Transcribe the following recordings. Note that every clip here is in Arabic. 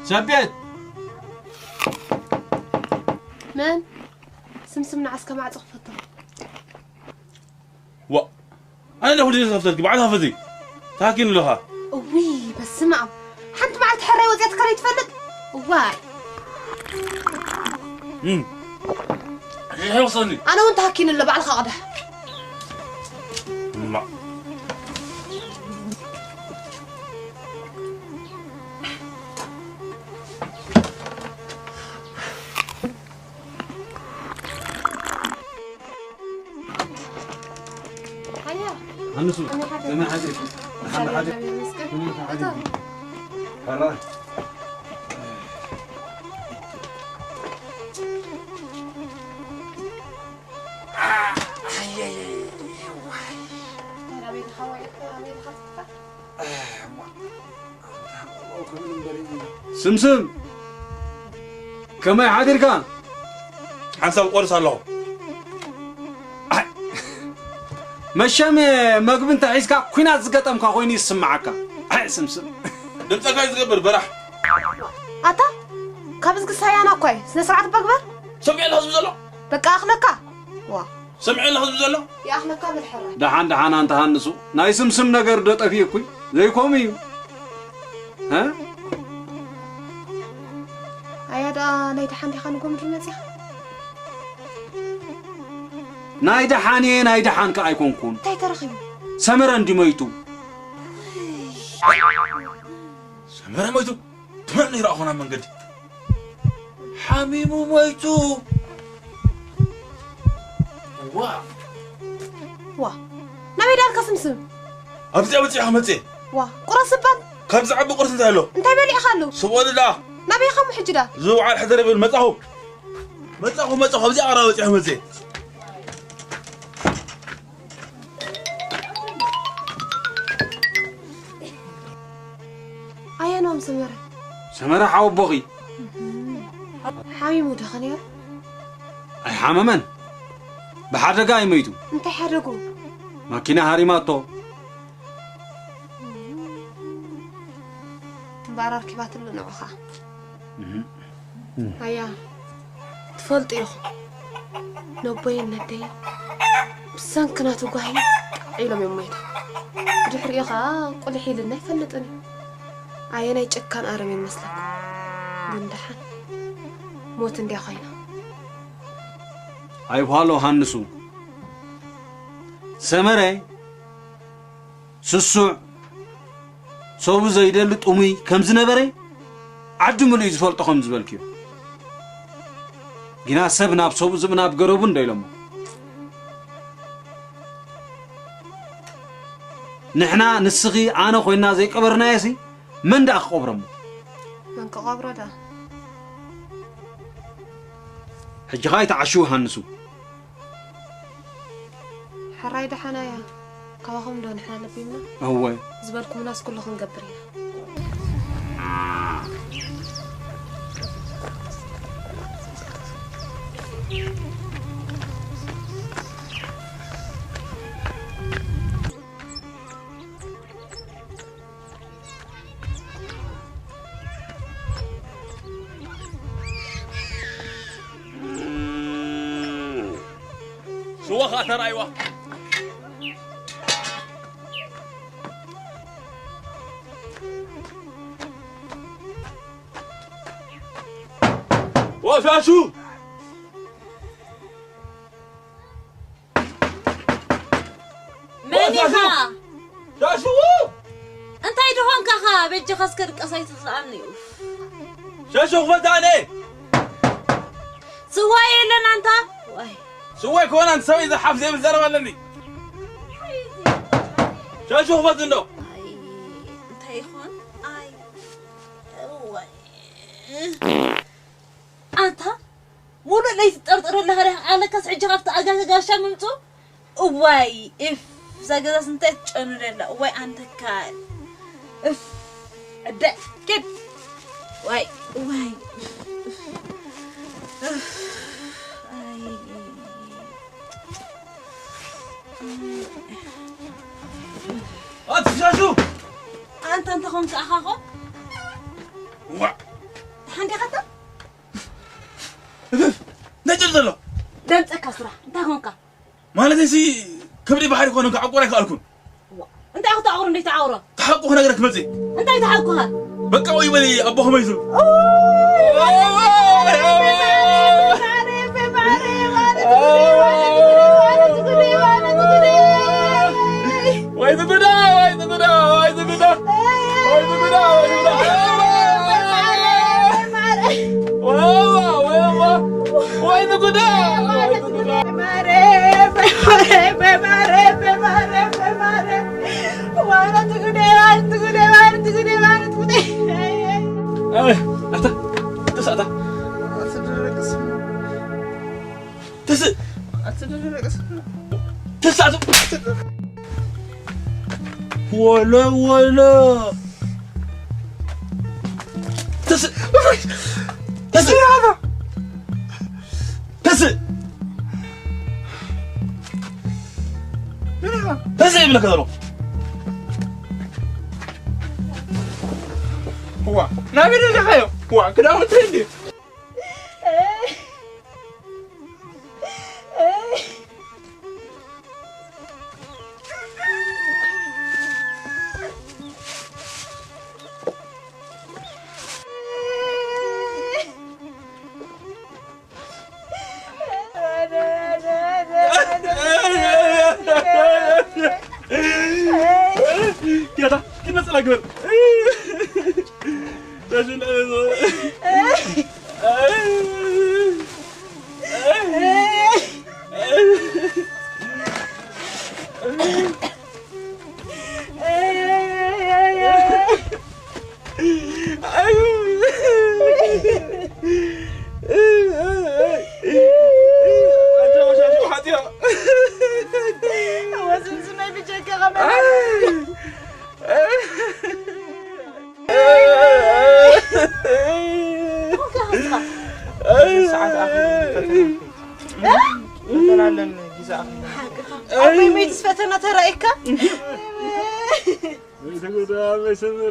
شبيت من سمسم نعسك مع صفته أنا اللي هودي صفتك بعدها فزي تاكين لها وي بس سمع حنت مع التحري وزيت كريت فلت واي هي وصلني انا وانت هاكين اللي بعد خاضه ما هنسو كمان حاجة خلاص سمسم كما يحضر كان حنسب قرص الله مشام مقبل انت عيسكا كوينات زقطم كا خويني يسمعك سمسم دمتك عايز تقبر برح اتا كابزك سايانا كوي سنه سرعه بقبر سمعي له زلو بقى اخلك وا سمعي له زلو يا اخلك بالحره دحان انت هنسو ناي سمسم ነገር دطفيكوي زيكم يو ها ايدا ناي دحان دي خانكم دمزي ناي دحان كايكونكون تاي ترخيم سمرن ديميتو سمرن ميتو تمني راخونا من قد حميمو ميتو وا نبي دارك سمسم ابزي حمتي وا قرصبان كبز عبو قرص انت له انت بلي خلو سوال لا نبي خم حجدا زو على الحذر بالمصحو مصحو ابزي عراوي حمتي ايانوم سمرة حاو بغي حاميمو دخنير اي حممن بحرقا يميتو انت حرقو ماكينة هاريماتو بارار كبات اللي نوخا هيا تفلط يخو نوبين ندي بسان كناتو قاهي عيلم يميتو دحر يخا قولي حيل الناي فلطني عينا يجكان ارمي مسلك بندحن موت اندي خاينا اي والو هانسو سمرة سسوع صوب زيدل طمي كم زنبري عد ملو يزفلط خمز بالكيو جنا سبنا بصوب زبنا بقربون دايلمو نحنا نسخي انا خوينا زي قبرنا ياسي من دا قبرمو من قبر دا حج غايت عشو هانسو حراي دحنايا كواهم دون احنا لبينا هو زبالكم ناس كلهم قبرينا شو خاطر ايوه وفاشو منيها شاشو انت يدهون كخا بيجي خسكر قصيت تصعني شاشو غفتاني سواي لنا انت واي سويك وانا نسوي اذا حافظ زي الزرم ولا شاشو غفت انه انت يخون اي واي انت مو لي تطرطر لها على كاس عجرفت اغاغاشا ممتو واي اف زغزاس انت تشنو لا واي انت كاي اف اد كيف واي واي شاشو انت خونك اخاخو زلا دمتك كسرة أنت هونك ما لديسي كبري بحري كونك عقورك ألكون أنت أخو تعور أنت تعوره تحقق هنا غيرك مزي أنت يتحققها بقى ويبلي أبوه ما يزول وين تقودا وين تقودا وين تقودا وين تقودا وين تقودا ولا تسع هذا تسع ابنك هذا هو نبي نجحه هو كده هو ترندي يا ده كنا سلاكبر رجل أبي ميت فتنا ترى إكا تقودا مسمر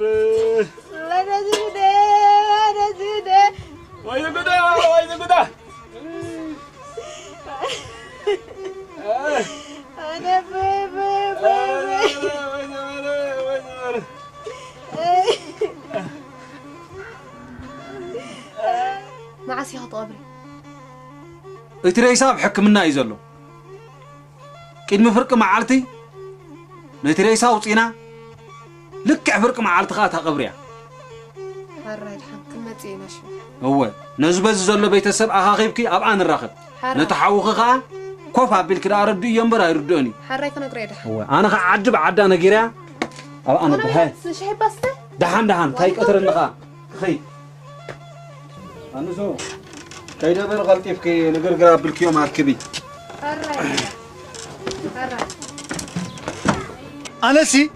لا نزيده وين تقودا أنا بيبي معسي هطابري اتريسا بحكمنا يزلو كدم فرق معالتي نتريسا وصينا لك فرق معالتها تقبريا حرايد حكم متينا شو هو نزبز زلو بيتسب اخاخيبكي ابقى نراخب نتحوخخا كوفا بالكدا ردو ينبر يردوني حراي كنا قريده هو انا عدب عدا نغيريا ابقى انا بهاي شي بس دحان تاي قطر لخا خي انا زو كايدا بر غلطيفك نغرغرا بالكيو ماركبي حراي أنسي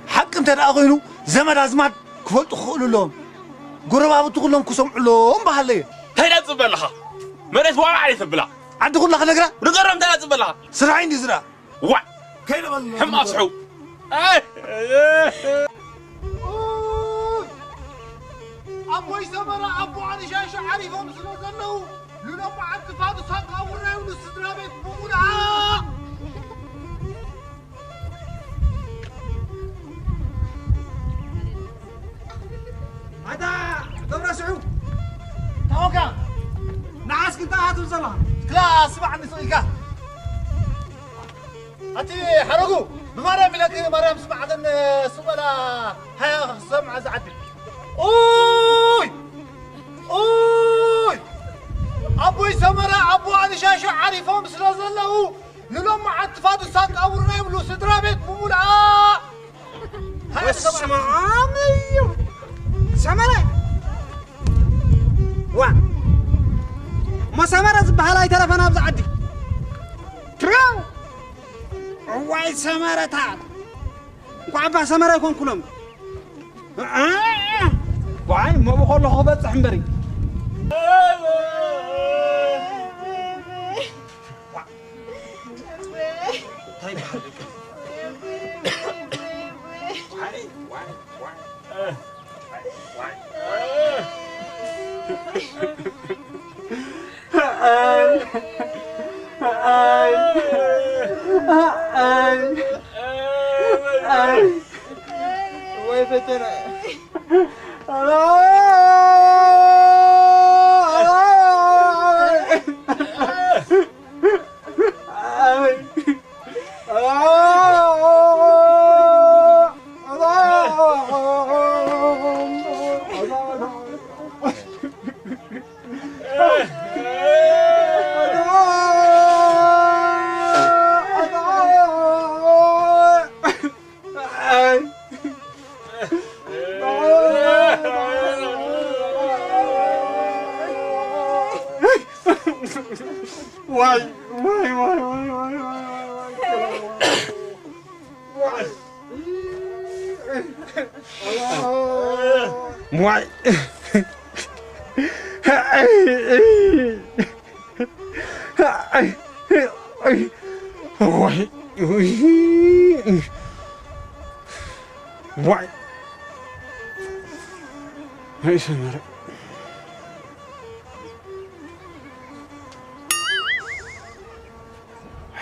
حق أنت أقولوا زمن أزمات كفلت خلوا لهم قربوا تقول لهم كسم لهم بحالي هيدا تبلها مريت وما علي تبلها عند كل خلنا نقرأ نقرم تلا تبلها سرعين دي زرع وا كيف والله هم أصحو أبوي سمرة أبو علي شاشة عارفهم سنزلوا لولا ما عرفت فاضي صاق أورنا ونستدرا بيت بقولها هذا قبر سعود توكا نعاس كنت هاتو زلها لا اسمع نسويك أتي حرقوا بمريم لك مريم سمع عدن سملا هيا سمع زعدل أوي أبوي سمرة أبو علي شاشة عارفهم سلازله للهم عد فادو ساق أورنا يملو سدرا بيت بمولعا اسمعاني سمرة وا ما سمرة زبحالاي تلفنا بزعدي تراو واي سمرة تعال وعبا سمرة يكون كلهم واي ما بقول له خبط حنبري طيب ويفتنا Why? Why?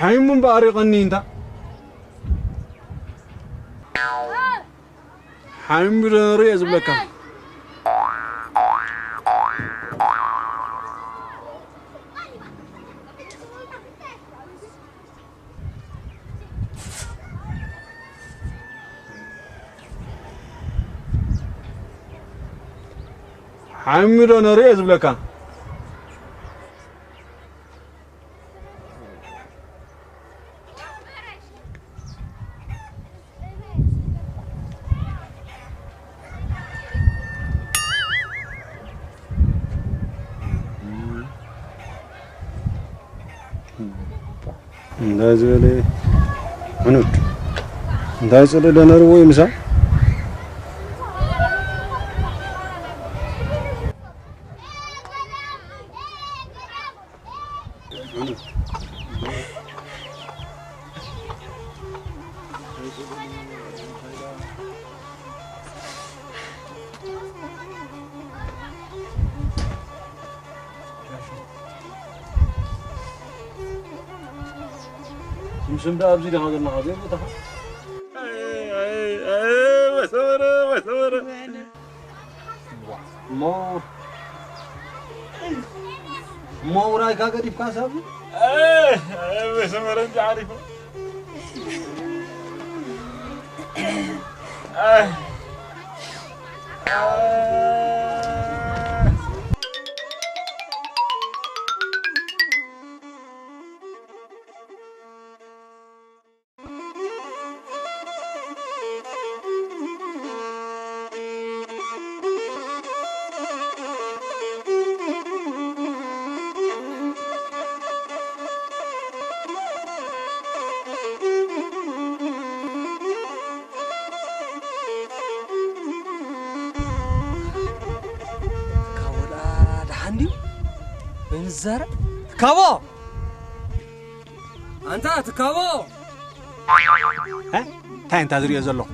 حيمون بارقني انت حيم ريز بلكا حيم ريز بلكا دازولي منوت دازولي دنر وي مسا مسلم ده أبزي ده هذا المغازين وتها وسورة ما وراي كاغدي بكاسب وسورة أنت عارفة الزرع كابو أنت تكابو ها أنت أدري أزلق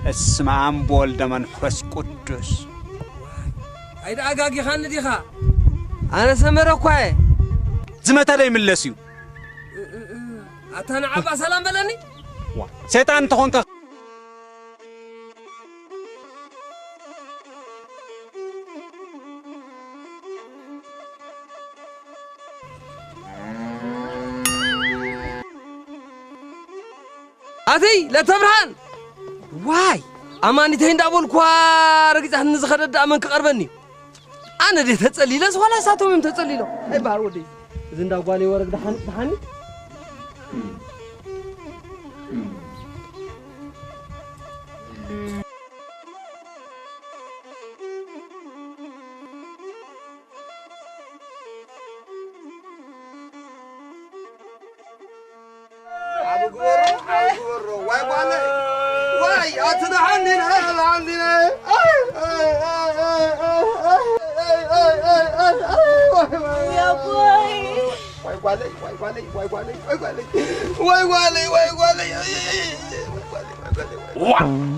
اسمع بولد منفس قدس هيدا أجاكي خان ديخا أنا سمرة كوي زمتا لي من لسيو أتانا عبا سلام بلاني سيطان تخونك أتي لا تبرهن واي أماني تهين دابول كوا رجيت هنز خدد أمان كقربني أنا دي تتصلي لس ولا ساتو مم تتصلي له أي بار ودي زين داقوالي ورق دحاني واي أتنا عندنا يا بوي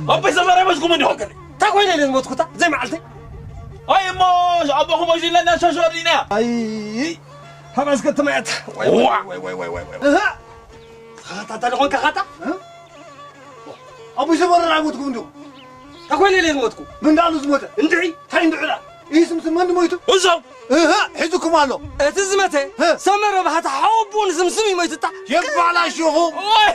أبي سمرة مش كم مني هكذا تقولي لي الموت كتا زي ما قلتي أي موش أبوكم موش لنا شاشور لنا أي هبس كنت مات واي واي واي واي واي خاطا تلقون كخاطا أبو سمرة عموتكم دو أكوين اللي موتكم من دالو زموته اندعي هاي ندعلا اسم سمان مويتو وزو حزكم الله تزمته سمر بحت حبون سمسمي ما يتطع يبع على شوفهم واي